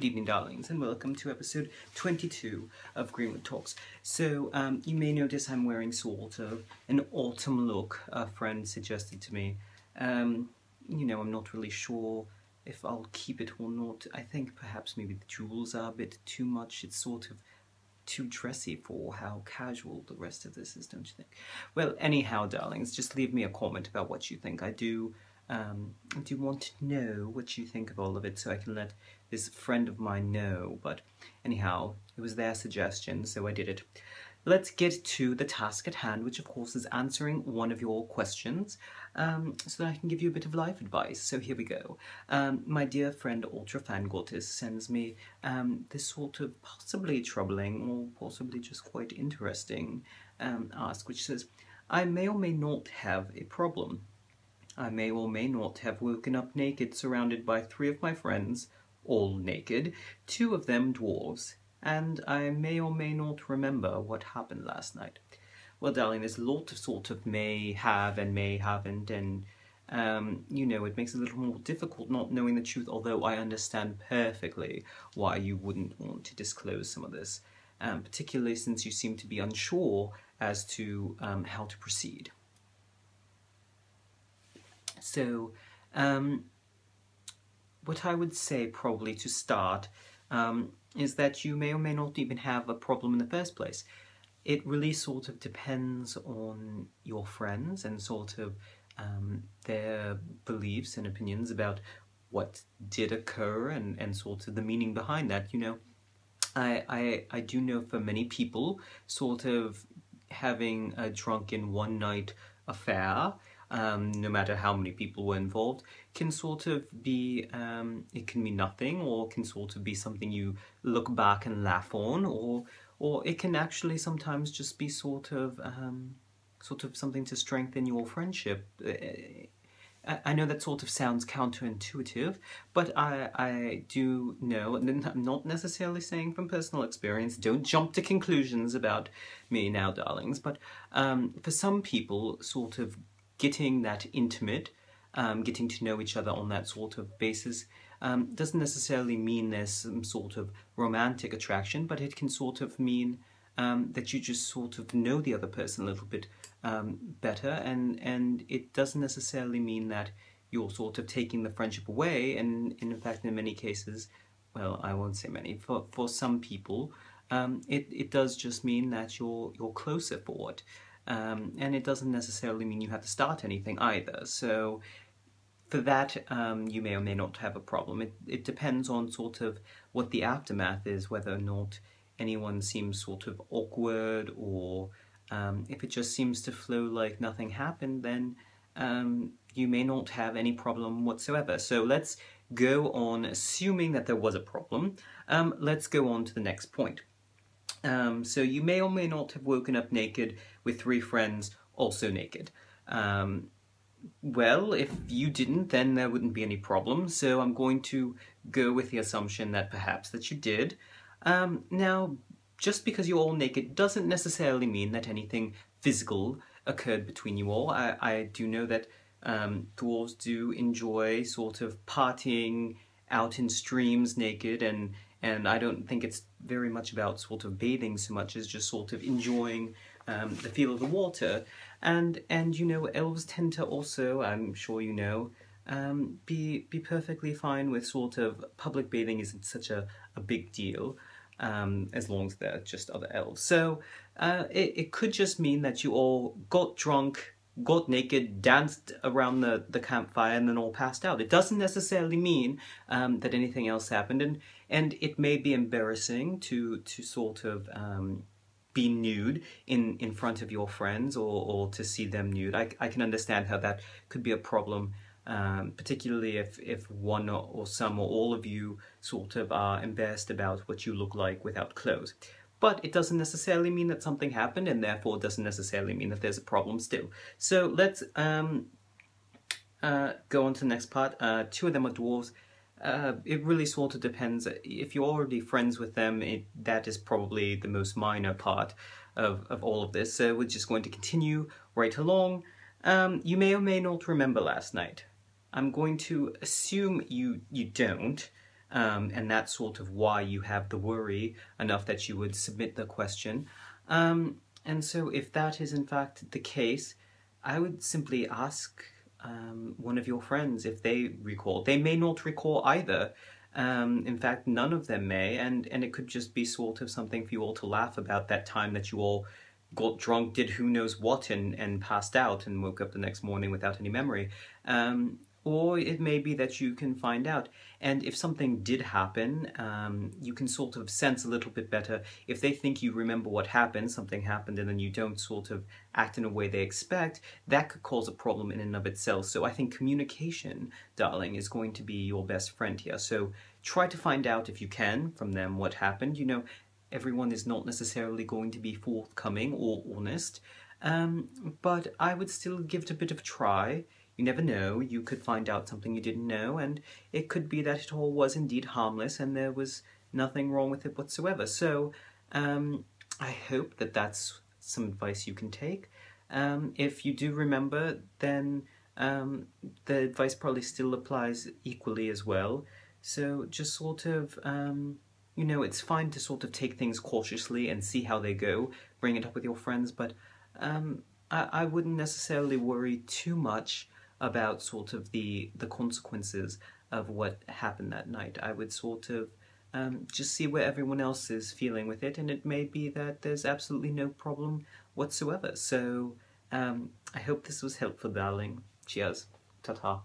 Good evening, darlings, and welcome to episode 22 of Greenwood Talks. So, you may notice I'm wearing sort of an autumn look a friend suggested to me. I'm not really sure if I'll keep it or not. I think perhaps maybe the jewels are a bit too much. It's sort of too dressy for how casual the rest of this is, don't you think? Well, anyhow, darlings, just leave me a comment about what you think. I do want to know what you think of all of it so I can let this friend of mine know, but anyhow, it was their suggestion, so I did it. Let's get to the task at hand, which of course is answering one of your questions, so that I can give you a bit of life advice. So here we go. My dear friend Ultra Fangortis sends me this sort of possibly troubling or possibly just quite interesting ask, which says, I may or may not have a problem. I may or may not have woken up naked surrounded by 3 of my friends, all naked, 2 of them dwarves, and I may or may not remember what happened last night. Well, darling, there's a lot of sort of may have and may haven't, and it makes it a little more difficult not knowing the truth, although I understand perfectly why you wouldn't want to disclose some of this, particularly since you seem to be unsure as to how to proceed. So, what I would say probably to start is that you may or may not even have a problem in the first place. It really sort of depends on your friends and sort of their beliefs and opinions about what did occur and sort of the meaning behind that. I do know for many people sort of having a drunken one-night affair, no matter how many people were involved, can sort of be, it can mean nothing, or can sort of be something you look back and laugh on, or it can actually sometimes just be sort of something to strengthen your friendship. I know that sort of sounds counterintuitive, but I do know, and I'm not necessarily saying from personal experience, don't jump to conclusions about me now, darlings, but for some people, sort of getting that intimate, getting to know each other on that sort of basis, doesn't necessarily mean there's some sort of romantic attraction, but it can sort of mean that you just sort of know the other person a little bit better, and it doesn't necessarily mean that you're sort of taking the friendship away, and in fact in many cases, well, I won't say many, for some people, it does just mean that you're closer for it. And it doesn't necessarily mean you have to start anything either. So for that, you may or may not have a problem. It depends on sort of what the aftermath is, whether or not anyone seems sort of awkward, or if it just seems to flow like nothing happened, then you may not have any problem whatsoever. So let's go on, assuming that there was a problem, let's go on to the next point. So you may or may not have woken up naked with 3 friends also naked. Well, if you didn't, then there wouldn't be any problem, so I'm going to go with the assumption that perhaps that you did. Now, just because you're all naked doesn't necessarily mean that anything physical occurred between you all. I do know that dwarves do enjoy sort of partying out in streams naked, and I don't think it's very much about sort of bathing so much as just sort of enjoying the feel of the water. And elves tend to also, I'm sure you know, be perfectly fine with sort of public bathing isn't such a big deal, as long as they're just other elves. So it could just mean that you all got drunk, got naked, danced around the campfire, and then all passed out. It doesn't necessarily mean that anything else happened, and it may be embarrassing to sort of be nude in front of your friends, or to see them nude. I can understand how that could be a problem, particularly if one or some or all of you sort of are embarrassed about what you look like without clothes. But it doesn't necessarily mean that something happened, and therefore it doesn't necessarily mean that there's a problem still. So let's go on to the next part. 2 of them are dwarves. It really sort of depends. If you're already friends with them, that is probably the most minor part of all of this. So we're just going to continue right along. You may or may not remember last night. I'm going to assume you don't, and that's sort of why you have the worry enough that you would submit the question. And so if that is in fact the case, I would simply ask one of your friends if they recall. They may not recall either. In fact, none of them may, and it could just be sort of something for you all to laugh about, that time that you all got drunk, did who knows what, and passed out and woke up the next morning without any memory. Or it may be that you can find out. And if something did happen, you can sort of sense a little bit better. If they think you remember what happened, something happened, and then you don't sort of act in a way they expect, that could cause a problem in and of itself. So I think communication, darling, is going to be your best friend here. So try to find out, if you can, from them what happened. You know, everyone is not necessarily going to be forthcoming or honest, but I would still give it a bit of a try. You never know, you could find out something you didn't know, and it could be that it all was indeed harmless and there was nothing wrong with it whatsoever. So I hope that that's some advice you can take. If you do remember, then the advice probably still applies equally as well. So just sort of, you know, it's fine to sort of take things cautiously and see how they go, bring it up with your friends, but I wouldn't necessarily worry too much about sort of the consequences of what happened that night. I would sort of just see where everyone else is feeling with it, and it may be that there's absolutely no problem whatsoever. So I hope this was helpful, darling. Cheers. Ta-ta.